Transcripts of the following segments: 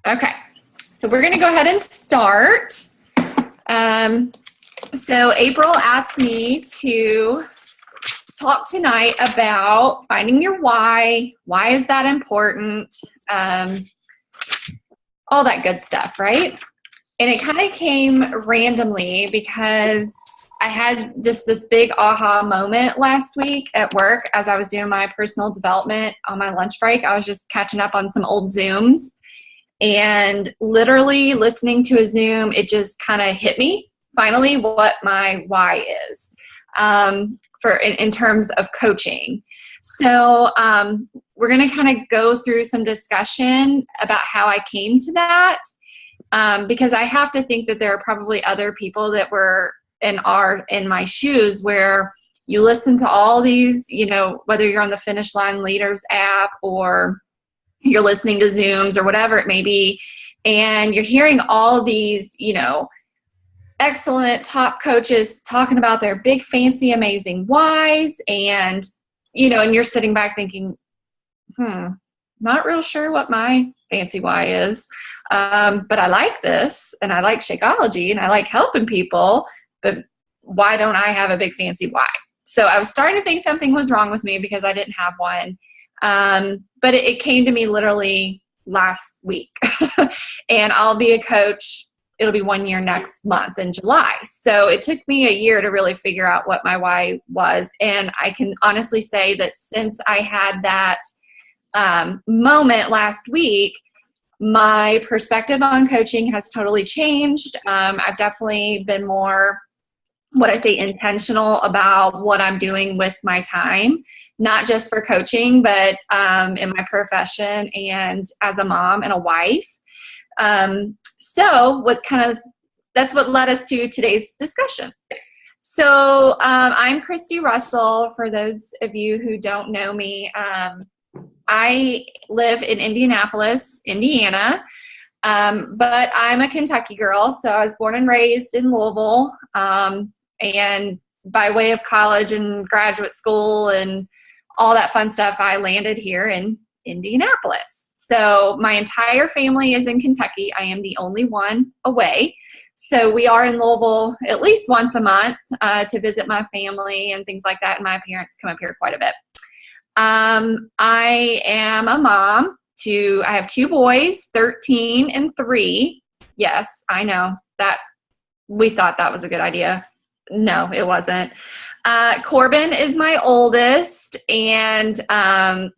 Okay, so we're going to go ahead and start. So April asked me to talk tonight about finding your why. Why is that important? All that good stuff, right? And it kind of came randomly because I had just this big aha moment last week at work as I was doing my personal development on my lunch break. I was just catching up on some old Zooms and literally listening to a Zoom. It just kind of hit me finally what my why is in terms of coaching. So we're going to kind of go through some discussion about how I came to that. Because I have to think that there are probably other people that were and are in my shoes where you listen to all these, whether you're on the Finish Line Leaders app or you're listening to Zooms or whatever it may be, and you're hearing all these, excellent top coaches talking about their big, fancy, amazing whys, and, and you're sitting back thinking, not real sure what my fancy why is. But I like this, and I like Shakeology, and I like helping people, but why don't I have a big fancy why? So I was starting to think something was wrong with me because I didn't have one. But it came to me literally last week. And I'll be a coach. It'll be 1 year next month in July. So it took me a year to really figure out what my why was. And I can honestly say that since I had that moment last week, my perspective on coaching has totally changed. I've definitely been more, intentional about what I'm doing with my time, not just for coaching, but in my profession and as a mom and a wife. So that's what led us to today's discussion. So I'm Kristy Russell. For those of you who don't know me, I live in Indianapolis, Indiana, but I'm a Kentucky girl. So I was born and raised in Louisville, and by way of college and graduate school and all that fun stuff, I landed here in Indianapolis. So my entire family is in Kentucky. I am the only one away. So we are in Louisville at least once a month to visit my family and things like that. And my parents come up here quite a bit. I am a mom I have 2 boys, 13 and 3. Yes, I know that we thought that was a good idea. No, it wasn't. Corbin is my oldest, and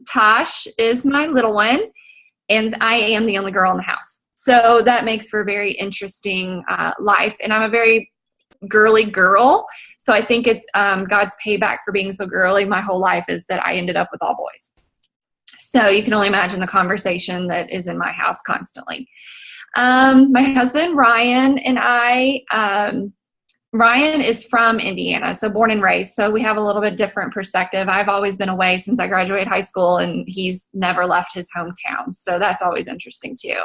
Tosh is my little one, and I am the only girl in the house. So that makes for a very interesting life, and I'm a very girly girl. So I think it's God's payback for being so girly my whole life is that I ended up with all boys. So you can only imagine the conversation that is in my house constantly. My husband, Ryan, and Ryan is from Indiana, so born and raised. So we have a little bit different perspective. I've always been away since I graduated high school, and he's never left his hometown. So that's always interesting too.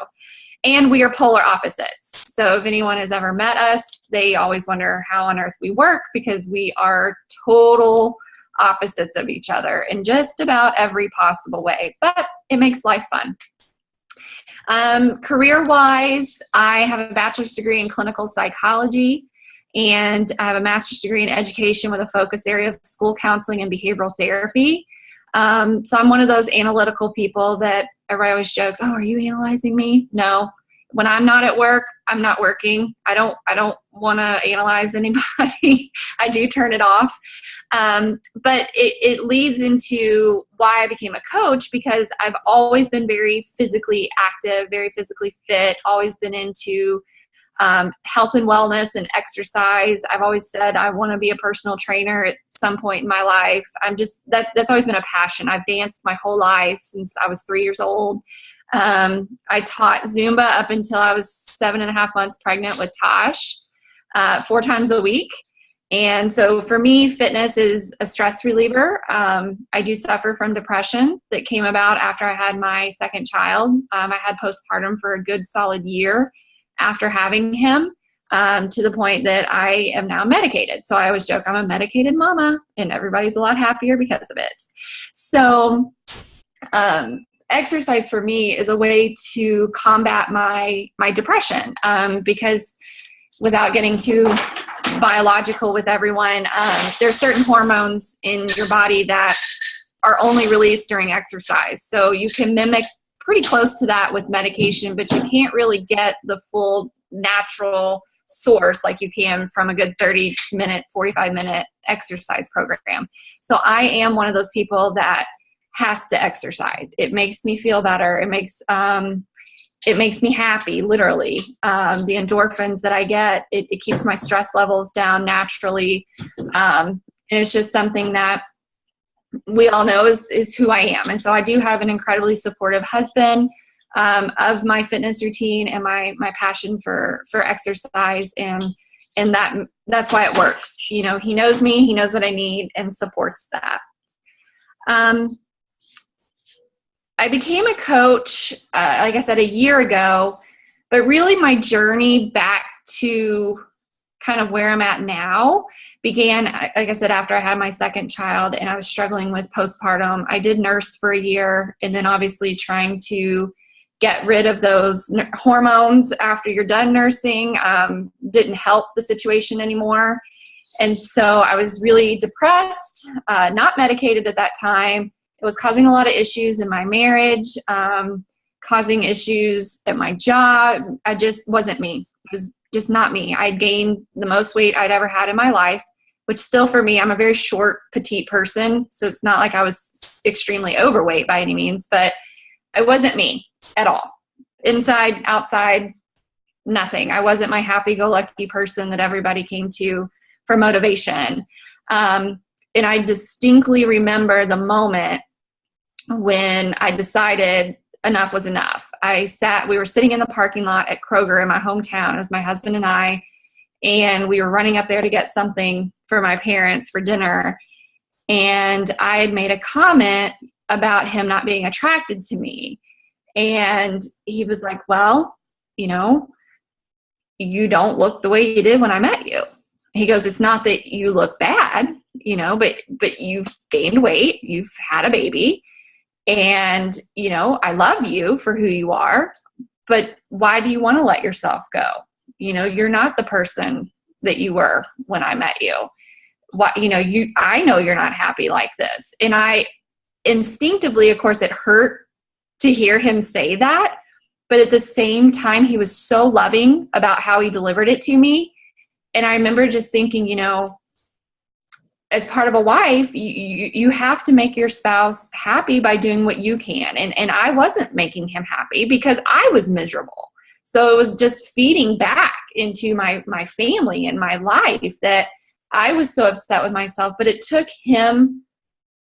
And we are polar opposites. So if anyone has ever met us, they always wonder how on earth we work because we are total opposites of each other in just about every possible way. But it makes life fun. Career-wise, I have a bachelor's degree in clinical psychology, and I have a master's degree in education with a focus area of school counseling and behavioral therapy. So I'm one of those analytical people that everybody always jokes, "Oh, are you analyzing me?" No. When I'm not at work, I'm not working. I don't want to analyze anybody. I do turn it off. But it leads into why I became a coach, because I've always been very physically active, very physically fit, always been into health and wellness and exercise. I've always said I want to be a personal trainer at some point in my life. That's always been a passion. I've danced my whole life since I was 3 years old. I taught Zumba up until I was 7.5 months pregnant with Tosh, 4 times a week. And so for me, fitness is a stress reliever. I do suffer from depression that came about after I had my second child. I had postpartum for a good solid year after having him, to the point that I am now medicated. So I always joke I'm a medicated mama, and everybody's a lot happier because of it. So exercise for me is a way to combat my depression, because without getting too biological with everyone, there are certain hormones in your body that are only released during exercise. So you can mimic pretty close to that with medication, but you can't really get the full natural source like you can from a good 30-minute, 45-minute exercise program. So I am one of those people that has to exercise. It makes me feel better. It makes me happy, literally. The endorphins that I get, it keeps my stress levels down naturally. And it's just something that we all know is who I am. And so I do have an incredibly supportive husband of my fitness routine and my passion for exercise. And that's why it works. You know, he knows me, he knows what I need and supports that. I became a coach, like I said, a year ago, but really my journey back to kind of where I'm at now began, like I said, after I had my second child and I was struggling with postpartum. I did nurse for a year, and then obviously trying to get rid of those hormones after you're done nursing didn't help the situation anymore. And so I was really depressed, not medicated at that time. It was causing a lot of issues in my marriage, causing issues at my job. I just wasn't me. It was just not me. I'd gained the most weight I'd ever had in my life, which still for me, I'm a very short, petite person. So it's not like I was extremely overweight by any means, but it wasn't me at all. Inside, outside, nothing. I wasn't my happy-go-lucky person that everybody came to for motivation. And I distinctly remember the moment when I decided enough was enough. We were sitting in the parking lot at Kroger in my hometown. It was my husband and I, and we were running up there to get something for my parents for dinner. And I had made a comment about him not being attracted to me. And he was like, well, you know, you don't look the way you did when I met you. He goes, it's not that you look bad, you know, but you've gained weight, you've had a baby, and, you know, I love you for who you are, but why do you want to let yourself go? You know, you're not the person that you were when I met you. What, you know, I know you're not happy like this. And I instinctively, of course, it hurt to hear him say that, but at the same time, he was so loving about how he delivered it to me. And I remember just thinking, you know, as part of a wife, you have to make your spouse happy by doing what you can. And I wasn't making him happy because I was miserable. So it was just feeding back into my family and my life that I was so upset with myself. But it took him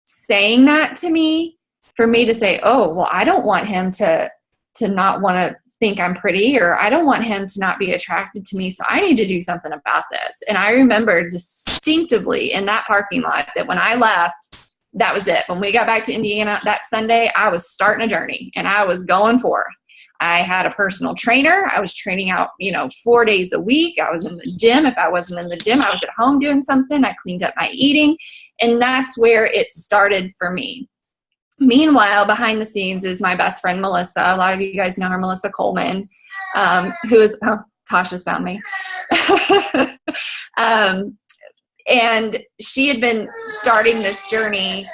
saying that to me for me to say, oh, well, I don't want him to not want to think I'm pretty, or I don't want him to not be attracted to me. So I need to do something about this. And I remember distinctively in that parking lot that when I left, that was it. When we got back to Indiana that Sunday, I was starting a journey and I was going forth. I had a personal trainer. I was training out, 4 days a week. I was in the gym. If I wasn't in the gym, I was at home doing something. I cleaned up my eating. And that's where it started for me. Meanwhile, behind the scenes is my best friend, Melissa. A lot of you guys know her, Melissa Coleman, who is, Tasha's found me. And she had been starting this journey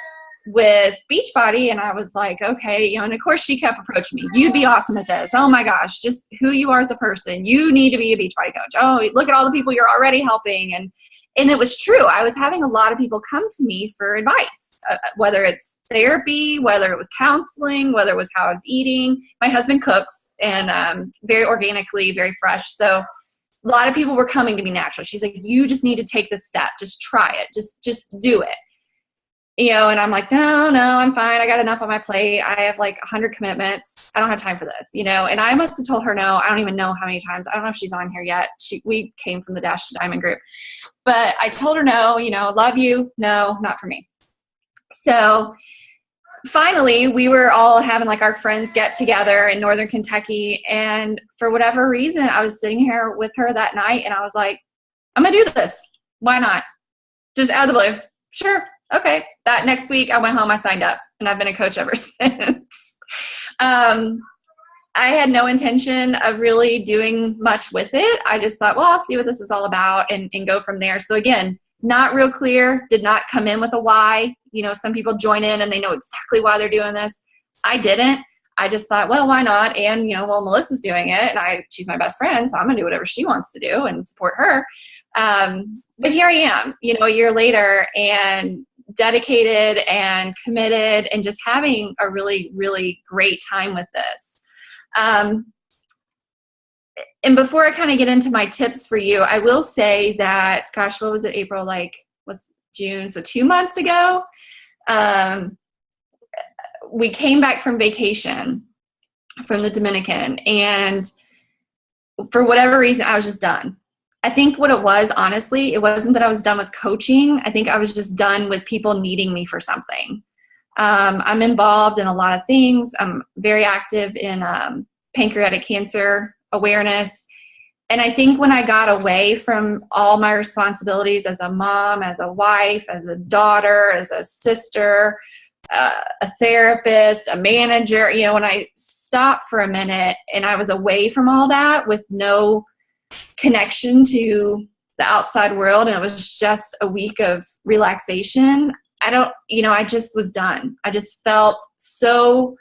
with Beachbody, and I was like, okay, and of course she kept approaching me. You'd be awesome at this. Oh my gosh, just who you are as a person. You need to be a Beachbody coach. Oh, look at all the people you're already helping. And it was true. I was having a lot of people come to me for advice, whether it's therapy, whether it was counseling, whether it was how I was eating. My husband cooks, and very organically, very fresh. So a lot of people were coming to me natural. She's like, you just need to take this step. Just try it. Just do it. And I'm like, no, I'm fine. I got enough on my plate. I have like 100 commitments. I don't have time for this, And I must have told her no. I don't even know how many times. I don't know if she's on here yet. We came from the Dash to Diamond group. But I told her no, love you. No, not for me. So finally, we were all having like our friends get together in Northern Kentucky. And for whatever reason, I was sitting here with her that night and I was like, I'm going to do this. Why not? Just out of the blue. Sure. Okay. That next week I went home, I signed up, and I've been a coach ever since. I had no intention of really doing much with it. I just thought, well, I'll see what this is all about and go from there. So again, not real clear, did not come in with a why. You know, some people join in and they know exactly why they're doing this. I didn't. I just thought, well, why not? And, you know, well, Melissa's doing it and she's my best friend, so I'm gonna do whatever she wants to do and support her. But here I am, you know, a year later, and dedicated and committed and just having a really, really great time with this. And before I kind of get into my tips for you, I will say that, gosh, what was it, April, was June? So 2 months ago, we came back from vacation from the Dominican, and for whatever reason, I was just done. I think what it was, honestly, it wasn't that I was done with coaching. I think I was just done with people needing me for something. I'm involved in a lot of things. I'm very active in pancreatic cancer awareness. And I think when I got away from all my responsibilities as a mom, as a wife, as a daughter, as a sister, a therapist, a manager, you know, when I stopped for a minute and I was away from all that with no connection to the outside world, and it was just a week of relaxation, I just was done. I just felt so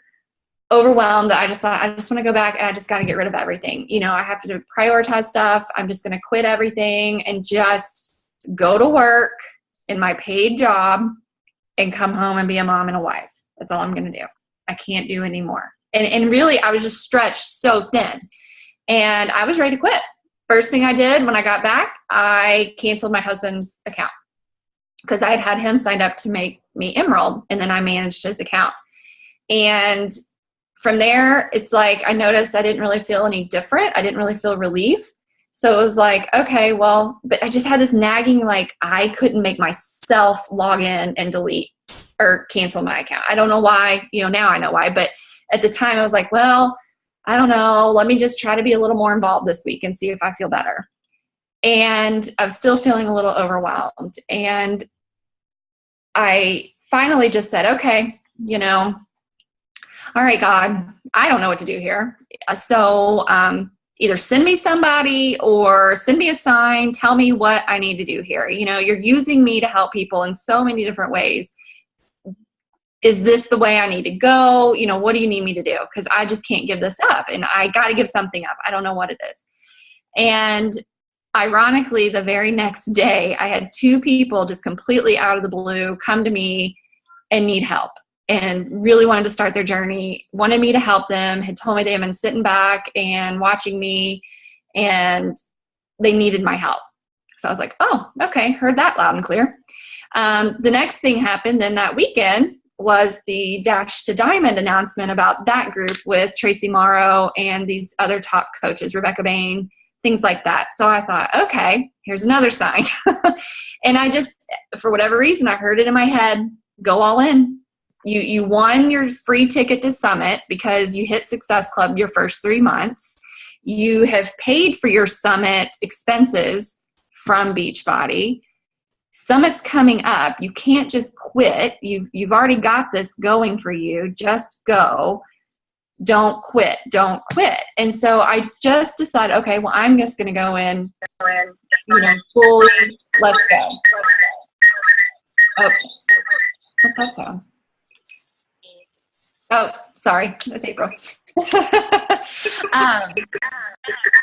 overwhelmed that I just thought, I just want to go back and I just got to get rid of everything. You know, I have to prioritize stuff. I'm just going to quit everything and just go to work in my paid job and come home and be a mom and a wife. That's all I'm going to do. I can't do anymore. And really, I was just stretched so thin. And I was ready to quit. First thing I did when I got back, I canceled my husband's account because I had him signed up to make me Emerald, and then I managed his account. And from there, it's like I noticed I didn't really feel any different. I didn't really feel relief. So it was like, okay, well, but I just had this nagging, like I couldn't make myself log in and delete or cancel my account. I don't know why, you know, now I know why, but at the time I was like, well, I don't know, let me just try to be a little more involved this week and see if I feel better. And I'm still feeling a little overwhelmed. And I finally just said, okay, you know, all right, God, I don't know what to do here. So either send me somebody or send me a sign, tell me what I need to do here. You know, you're using me to help people in so many different ways. Is this the way I need to go? You know, what do you need me to do? Because I just can't give this up, and I got to give something up. I don't know what it is. And ironically, the very next day, I had 2 people just completely out of the blue come to me and need help and really wanted to start their journey, wanted me to help them, had told me they had been sitting back and watching me, and they needed my help. So I was like, oh, okay, heard that loud and clear. The next thing happened then that weekend was the Dash to Diamond announcement about that group with Tracy Morrow and these other top coaches, Rebecca Bain, things like that. So I thought, okay, here's another sign. And I just, for whatever reason, I heard it in my head, go all in. You won your free ticket to Summit because you hit Success Club your first 3 months. You have paid for your Summit expenses from Beachbody. Summit's coming up. You can't just quit. You've already got this going for you. Just go. Don't quit. Don't quit. And so I just decided, okay, well, I'm just going to go in, you know, fully. Let's go. Okay. What's that sound? Oh, sorry. That's April. So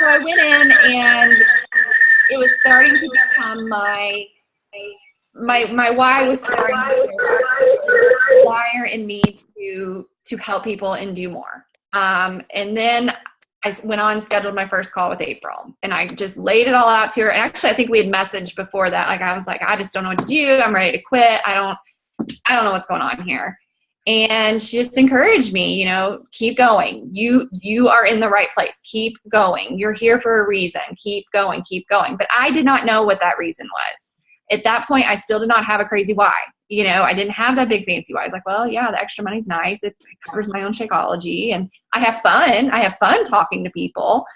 I went in, and it was starting to become my why was starting to desire in me to help people and do more. And then I went on and scheduled my first call with April, and I just laid it all out to her. And actually, I think we had messaged before that. Like, I was like, I just don't know what to do. I'm ready to quit. I don't know what's going on here. And she just encouraged me, you know, keep going. You are in the right place. Keep going. You're here for a reason. Keep going, keep going. But I did not know what that reason was. At that point, I still did not have a crazy why. You know, I didn't have that big fancy why. I was like, well, yeah, the extra money's nice. It covers my own Shakeology, and I have fun. I have fun talking to people,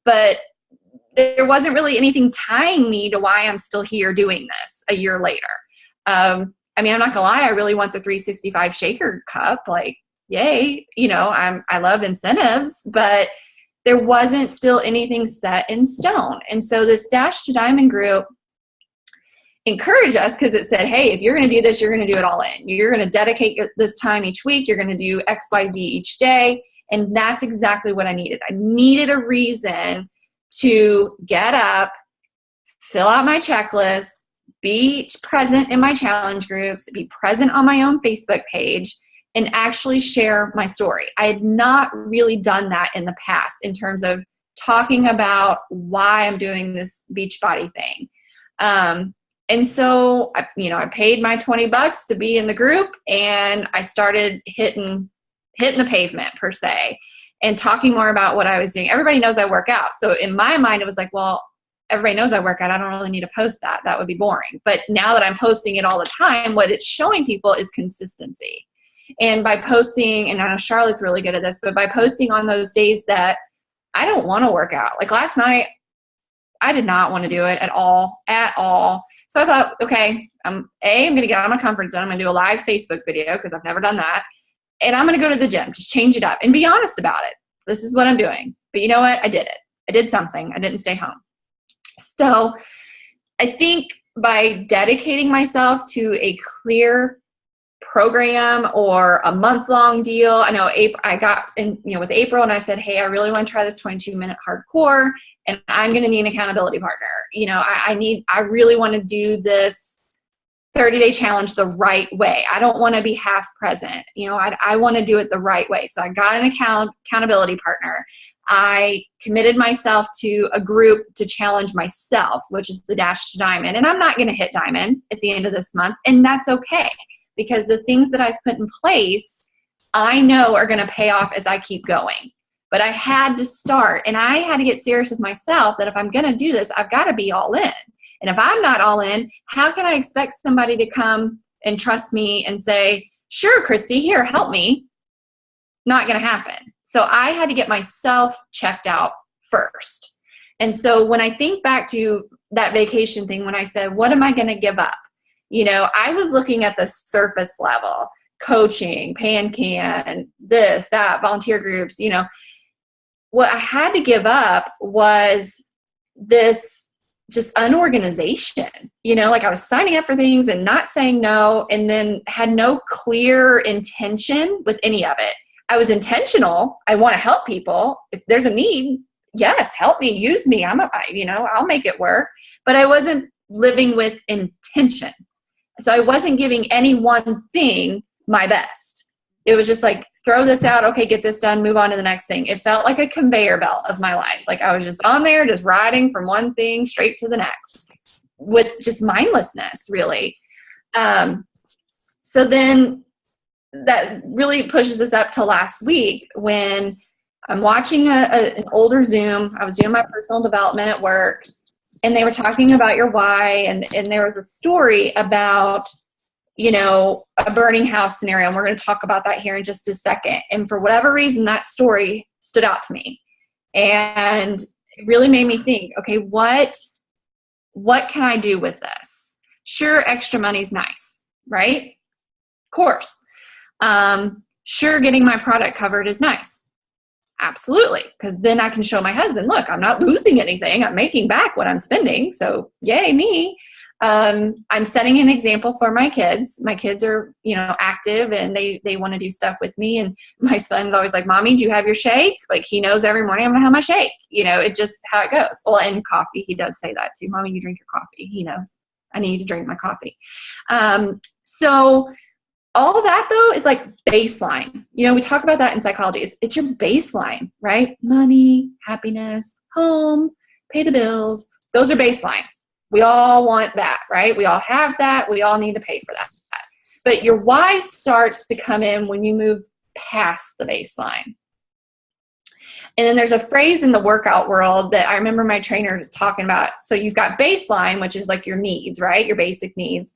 but there wasn't really anything tying me to why I'm still here doing this a year later. I mean, I'm not gonna lie, I really want the 365 shaker cup. Like, yay, I love incentives, but there wasn't still anything set in stone. And so this Dash to Diamond group encouraged us because it said, hey, if you're going to do this, you're going to do it all in. You're going to dedicate this time each week. You're going to do X, Y, Z each day. And that's exactly what I needed. I needed a reason to get up, fill out my checklist, be present in my challenge groups, be present on my own Facebook page, and actually share my story. I had not really done that in the past in terms of talking about why I'm doing this Beachbody thing. And so, I paid my $20 to be in the group, and I started hitting the pavement per se and talking more about what I was doing. Everybody knows I work out. So in my mind, it was like, well, everybody knows I work out. I don't really need to post that. That would be boring. But now that I'm posting it all the time, what it's showing people is consistency. And by posting, and I know Charlotte's really good at this, but by posting on those days that I don't want to work out. Like last night, I did not want to do it at all. So I thought, okay, I'm going to get out of my comfort zone. I'm going to do a live Facebook video because I've never done that. And I'm going to go to the gym, just change it up and be honest about it. This is what I'm doing. But you know what? I did it. I did something. I didn't stay home. So I think by dedicating myself to a clear program or a month-long deal, I know I got in, with April, and I said, hey, I really want to try this 22-minute hardcore, and I'm going to need an accountability partner. I really want to do this 30-day challenge the right way. I don't want to be half present. I want to do it the right way. So I got an accountability partner. I committed myself to a group to challenge myself, which is the Dash to Diamond. And I'm not going to hit Diamond at the end of this month, and that's okay, because the things that I've put in place, I know are going to pay off as I keep going. But I had to start, and I had to get serious with myself that if I'm going to do this, I've got to be all in. And if I'm not all in, how can I expect somebody to come and trust me and say, sure, Kristy, here, help me? Not going to happen. So I had to get myself checked out first. And so when I think back to that vacation thing, when I said, what am I going to give up? I was looking at the surface level, coaching, PanCan, this, that, volunteer groups. What I had to give up was this just unorganization, like I was signing up for things and not saying no, and then had no clear intention with any of it. I was intentional. I want to help people. If there's a need, yes, help me, use me. I'll make it work. But I wasn't living with intention. So I wasn't giving any one thing my best. It was just like, throw this out. Okay, get this done. Move on to the next thing. It felt like a conveyor belt of my life. Like I was just on there, just riding from one thing straight to the next with just mindlessness, really. So then that really pushes us up to last week when I'm watching an older Zoom. I was doing my personal development at work, and they were talking about your why, and there was a story about, a burning house scenario, and we're going to talk about that here in just a second. And for whatever reason, that story stood out to me, and it really made me think, okay, what can I do with this? Sure, extra money's nice, right? Of course. Sure, getting my product covered is nice. Absolutely. Because then I can show my husband, look, I'm not losing anything. I'm making back what I'm spending. So yay, me. I'm setting an example for my kids. My kids are, active, and they want to do stuff with me. And my son's always like, Mommy, do you have your shake? Like he knows every morning I'm going to have my shake. It just how it goes. Well, and coffee, he does say that too. Mommy, you drink your coffee. He knows I need to drink my coffee. So all that though is like baseline. We talk about that in psychology. It's your baseline, right? Money, happiness, home, pay the bills. Those are baseline. We all want that, right? We all have that. We all need to pay for that. But your why starts to come in when you move past the baseline. And then there's a phrase in the workout world that I remember my trainer talking about. So you've got baseline, which is like your needs, right? Your basic needs.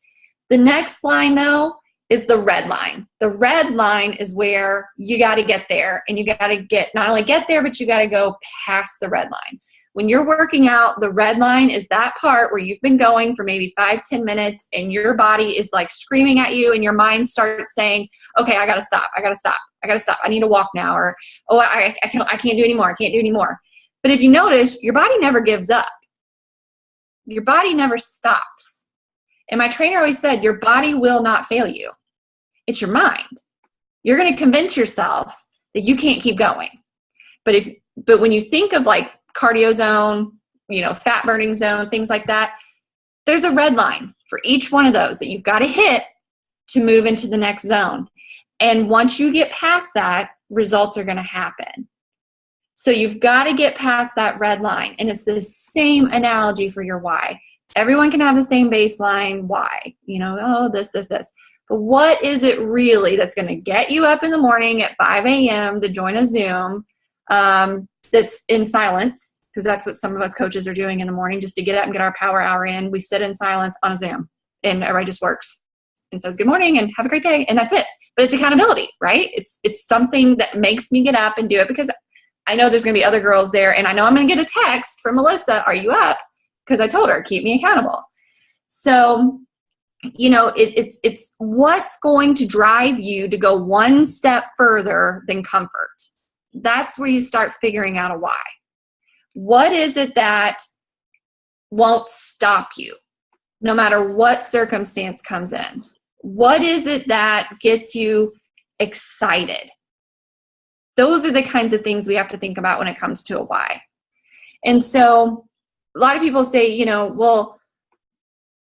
The next line though is the red line. The red line is where you got to get there, and you got to not only get there, but you got to go past the red line. When you're working out, the red line is that part where you've been going for maybe 5-10 minutes and your body is like screaming at you and your mind starts saying, okay, I got to stop. I got to stop. I got to stop. I need to walk now. Or, oh, I can't do anymore. I can't do anymore. But if you notice, your body never gives up. Your body never stops. And my trainer always said, your body will not fail you. It's your mind. You're going to convince yourself that you can't keep going. But when you think of like cardio zone, fat burning zone, things like that, there's a red line for each one of those that you've got to hit to move into the next zone. And once you get past that, results are going to happen. So you've got to get past that red line. And it's the same analogy for your why. Everyone can have the same baseline why, this. But what is it really that's going to get you up in the morning at 5 a.m. to join a Zoom that's in silence? Because that's what some of us coaches are doing in the morning, just to get up and get our power hour in. We sit in silence on a Zoom and everybody just works and says good morning and have a great day, and that's it. But it's accountability, right? It's something that makes me get up and do it, because I know there's going to be other girls there, and I know I'm going to get a text from Melissa, are you up? Because I told her, keep me accountable. So, it's what's going to drive you to go one step further than comfort. That's where you start figuring out a why. What is it that won't stop you no matter what circumstance comes in? What is it that gets you excited? Those are the kinds of things we have to think about when it comes to a why. And so a lot of people say, well,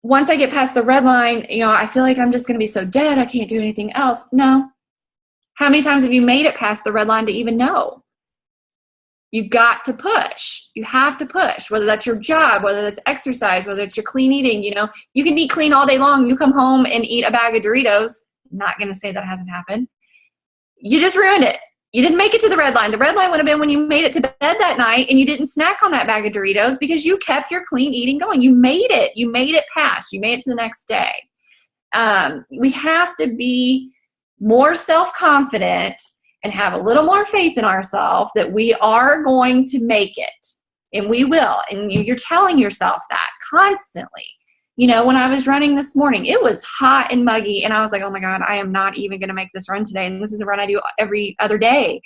once I get past the red line, I feel like I'm just going to be so dead, I can't do anything else. No. How many times have you made it past the red line to even know? You got to push. You have to push, whether that's your job, whether that's exercise, whether it's your clean eating. You can eat clean all day long. You come home and eat a bag of Doritos. I'm not going to say that hasn't happened. You just ruined it. You didn't make it to the red line. The red line would have been when you made it to bed that night and you didn't snack on that bag of Doritos because you kept your clean eating going. You made it. You made it past. You made it to the next day. We have to be more self-confident and have a little more faith in ourselves that we are going to make it, and we will. And you're telling yourself that constantly. When I was running this morning, it was hot and muggy, and I was like, oh my God, I am not even going to make this run today. And this is a run I do every other day.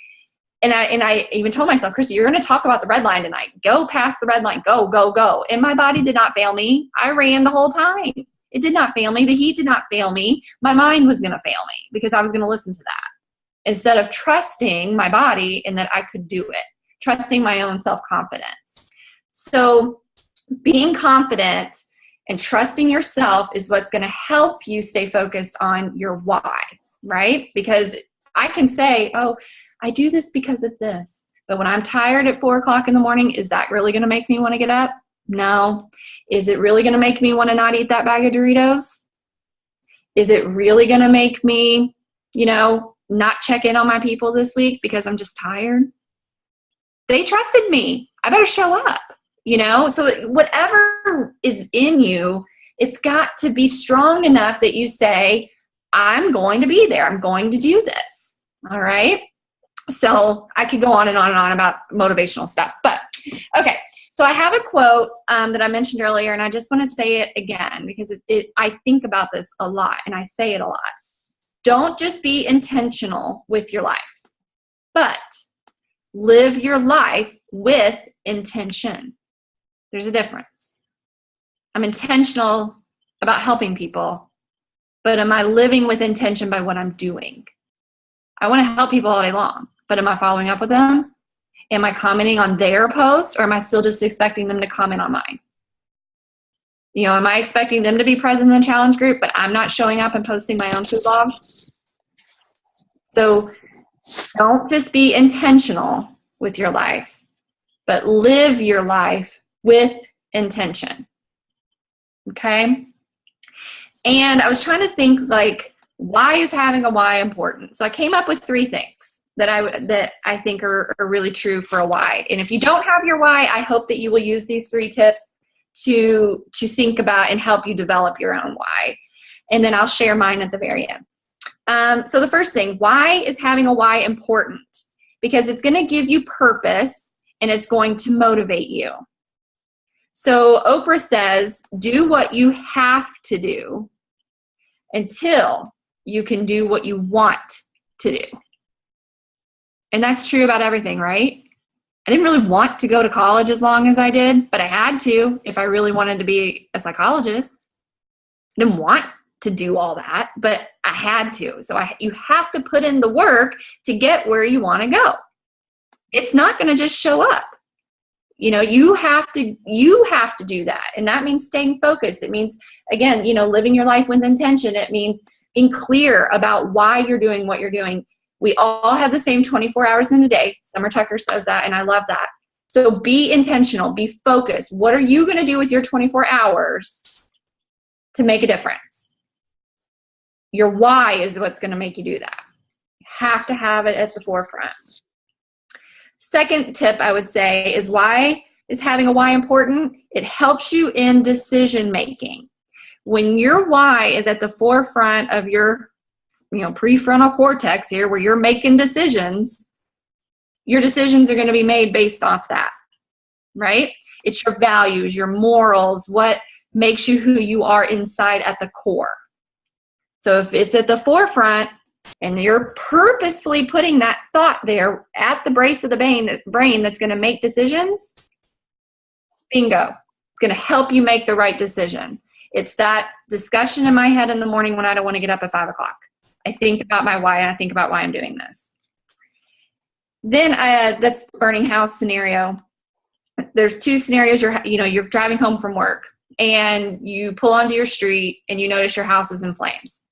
And I even told myself, Kristy, you're going to talk about the red line tonight. Go past the red line. Go, go, go. And my body did not fail me. I ran the whole time. It did not fail me. The heat did not fail me. My mind was going to fail me because I was going to listen to that instead of trusting my body and that I could do it, trusting my own self-confidence. So being confident and trusting yourself is what's going to help you stay focused on your why, right? Because I can say, oh, I do this because of this. But when I'm tired at 4 o'clock in the morning, is that really going to make me want to get up? No. Is it really going to make me want to not eat that bag of Doritos? Is it really going to make me, not check in on my people this week because I'm just tired? They trusted me. I better show up, So whatever is in you, it's got to be strong enough that you say, I'm going to be there. I'm going to do this. All right. So I could go on and on and on about motivational stuff, but okay. So I have a quote that I mentioned earlier, and I just want to say it again because I think about this a lot, and I say it a lot. Don't just be intentional with your life, but live your life with intention. There's a difference. I'm intentional about helping people, but am I living with intention by what I'm doing? I want to help people all day long, but am I following up with them? Am I commenting on their post, or am I still just expecting them to comment on mine? Am I expecting them to be present in the challenge group, but I'm not showing up and posting my own food log? So don't just be intentional with your life, but live your life with intention. Okay? And I was trying to think, why is having a why important? So I came up with 3 things that I think are really true for a why. And if you don't have your why, I hope that you will use these 3 tips to think about and help you develop your own why. And then I'll share mine at the very end. So the first thing, why is having a why important? Because it's going to give you purpose and it's going to motivate you. So Oprah says, do what you have to do until you can do what you want to do. And that's true about everything, right? I didn't really want to go to college as long as I did, but I had to if I really wanted to be a psychologist. I didn't want to do all that, but I had to. So you have to put in the work to get where you want to go. It's not going to just show up. You have to do that. And that means staying focused. It means, again, living your life with intention. It means being clear about why you're doing what you're doing. We all have the same 24 hours in a day. Summer Tucker says that, and I love that. So be intentional, be focused. What are you going to do with your 24 hours to make a difference? Your why is what's going to make you do that. You have to have it at the forefront. Second tip I would say is, why is having a why important? It helps you in decision making. When your why is at the forefront of your prefrontal cortex here, where you're making decisions, your decisions are going to be made based off that, right? It's your values, your morals, what makes you who you are inside at the core. So if it's at the forefront and you're purposefully putting that thought there at the base of the brain that's going to make decisions, bingo, it's going to help you make the right decision. It's that discussion in my head in the morning when I don't want to get up at 5 o'clock. I think about my why, and I think about why I'm doing this. Then that's the burning house scenario. There's two scenarios. You're driving home from work and you pull onto your street and you notice your house is in flames.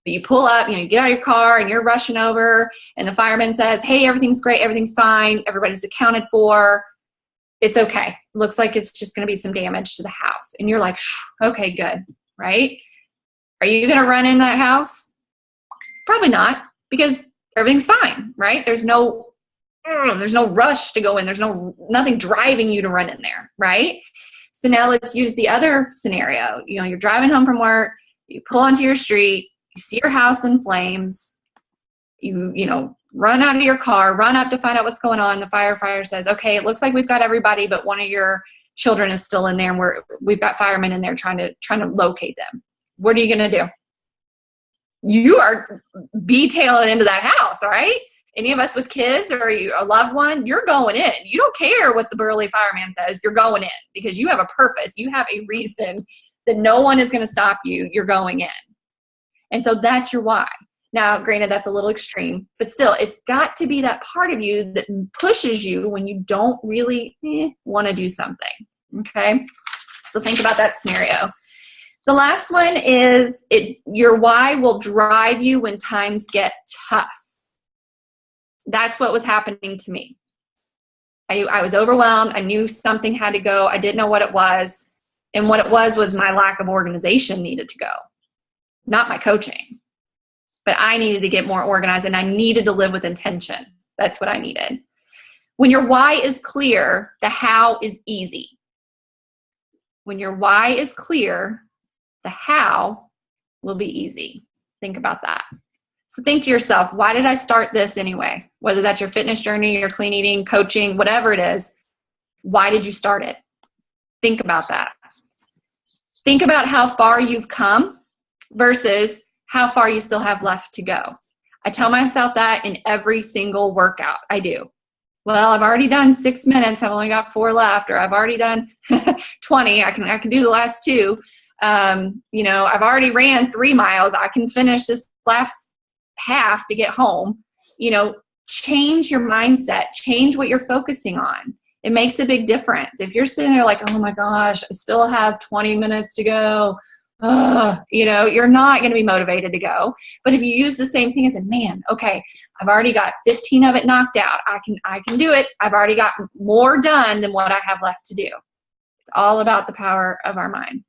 But you pull up, you get out of your car and you're rushing over, and the fireman says, hey, everything's great, everything's fine, everybody's accounted for, it's okay. Looks like it's just going to be some damage to the house. And you're like, okay, good, right? Are you going to run in that house? Probably not, because everything's fine, right? There's no rush to go in. There's nothing driving you to run in there, right? So now let's use the other scenario. You're driving home from work, you pull onto your street, you see your house in flames, you run out of your car, run up to find out what's going on. The firefighter says, okay, it looks like we've got everybody, but one of your children is still in there, and we've got firemen in there trying to locate them. What are you going to do? You are B-tailing into that house, all right? Any of us with kids or a loved one, you're going in. You don't care what the burly fireman says. You're going in because you have a purpose. You have a reason that no one is going to stop you. You're going in. And so that's your why. Now, granted, that's a little extreme, but still, it's got to be that part of you that pushes you when you don't really want to do something, okay? So think about that scenario. The last one is your why will drive you when times get tough. That's what was happening to me. I was overwhelmed. I knew something had to go. I didn't know what it was. And what it was my lack of organization needed to go, not my coaching. But I needed to get more organized, and I needed to live with intention. That's what I needed. When your why is clear, the how is easy. When your why is clear, the how will be easy. Think about that. So think to yourself, why did I start this anyway? Whether that's your fitness journey, your clean eating, coaching, whatever it is, why did you start it? Think about that. Think about how far you've come versus how far you still have left to go. I tell myself that in every single workout I do. Well, I've already done 6 minutes. I've only got 4 left, or I've already done 20. I can do the last 2. I've already ran 3 miles. I can finish this last half to get home. Change your mindset. Change what you're focusing on. It makes a big difference. If you're sitting there like, oh my gosh, I still have 20 minutes to go, you're not going to be motivated to go. But if you use the same thing as man, okay, I've already got 15 of it knocked out. I can do it. I've already got more done than what I have left to do. It's all about the power of our mind.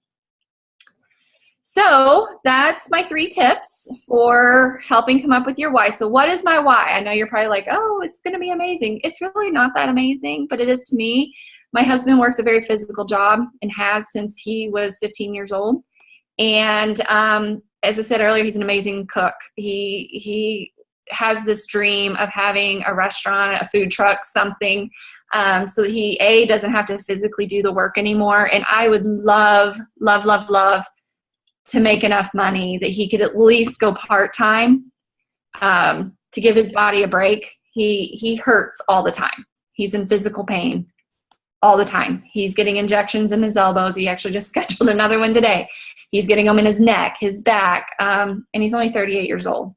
So that's my 3 tips for helping come up with your why. So what is my why? I know you're probably like, oh, it's going to be amazing. It's really not that amazing, but it is to me. My husband works a very physical job and has since he was 15 years old. And as I said earlier, he's an amazing cook. He has this dream of having a restaurant, a food truck, something, so that he, A, doesn't have to physically do the work anymore. And I would love, love, love, love to make enough money that he could at least go part-time, to give his body a break. He hurts all the time. He's in physical pain all the time. He's getting injections in his elbows. He actually just scheduled another one today. He's getting them in his neck, his back, and he's only 38 years old.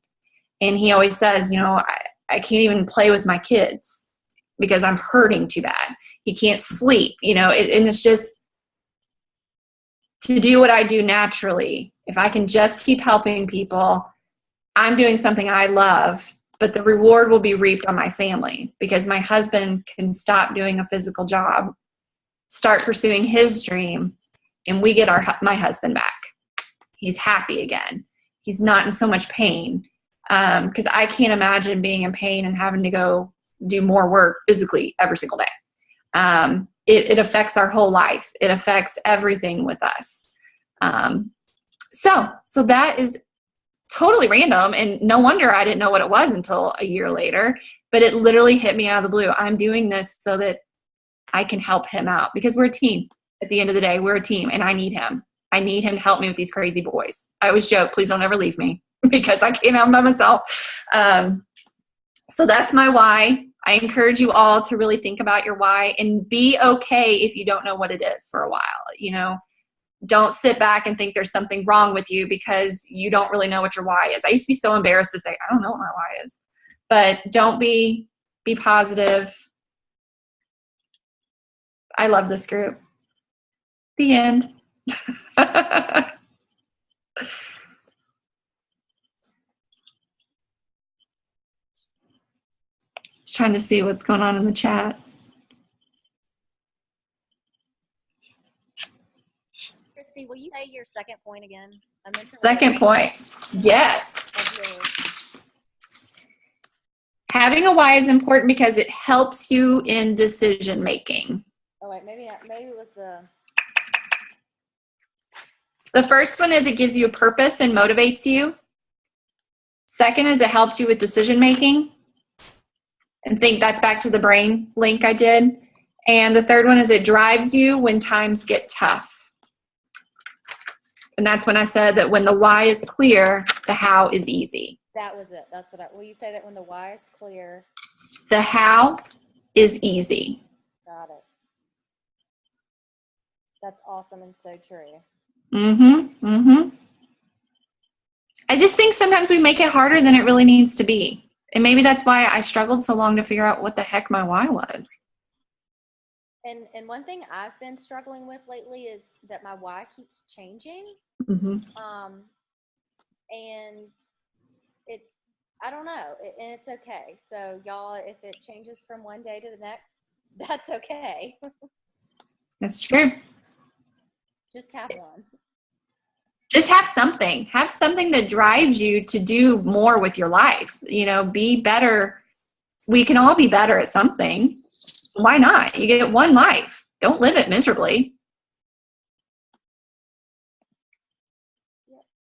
And he always says, I can't even play with my kids because I'm hurting too bad. He can't sleep, and it's just to do what I do naturally. If I can just keep helping people, I'm doing something I love, but the reward will be reaped on my family because my husband can stop doing a physical job, start pursuing his dream, and we get my husband back. He's happy again. He's not in so much pain, because I can't imagine being in pain and having to go do more work physically every single day. It affects our whole life. It affects everything with us. So that is totally random, and no wonder I didn't know what it was until a year later, but it literally hit me out of the blue. I'm doing this so that I can help him out because we're a team. At the end of the day, we're a team, and I need him. I need him to help me with these crazy boys. I always joke, please don't ever leave me because I can't help by myself. So that's my why. I encourage you all to really think about your why and be okay if you don't know what it is for a while. Don't sit back and think there's something wrong with you because you don't really know what your why is. I used to be so embarrassed to say, I don't know what my why is. But don't be positive. I love this group. The end. Just trying to see what's going on in the chat. Kristy, will you say your second point again? Second point. Yes. Having a why is important because it helps you in decision making. Oh wait, maybe not. Maybe it was the first one is it gives you a purpose and motivates you. Second is it helps you with decision making. And think that's back to the brain link I did. And the third one is it drives you when times get tough. And that's when I said that when the why is clear, the how is easy. That was it. That's what will you say that when the why is clear? The how is easy. Got it. That's awesome and so true. I just think sometimes we make it harder than it really needs to be. And maybe that's why I struggled so long to figure out what the heck my why was. And one thing I've been struggling with lately is that my why keeps changing. And I don't know, and it's okay. So y'all, if it changes from one day to the next, that's okay. That's true. Just have one. Just have something. Have something that drives you to do more with your life. Be better. We can all be better at something. Why not? You get one life. Don't live it miserably.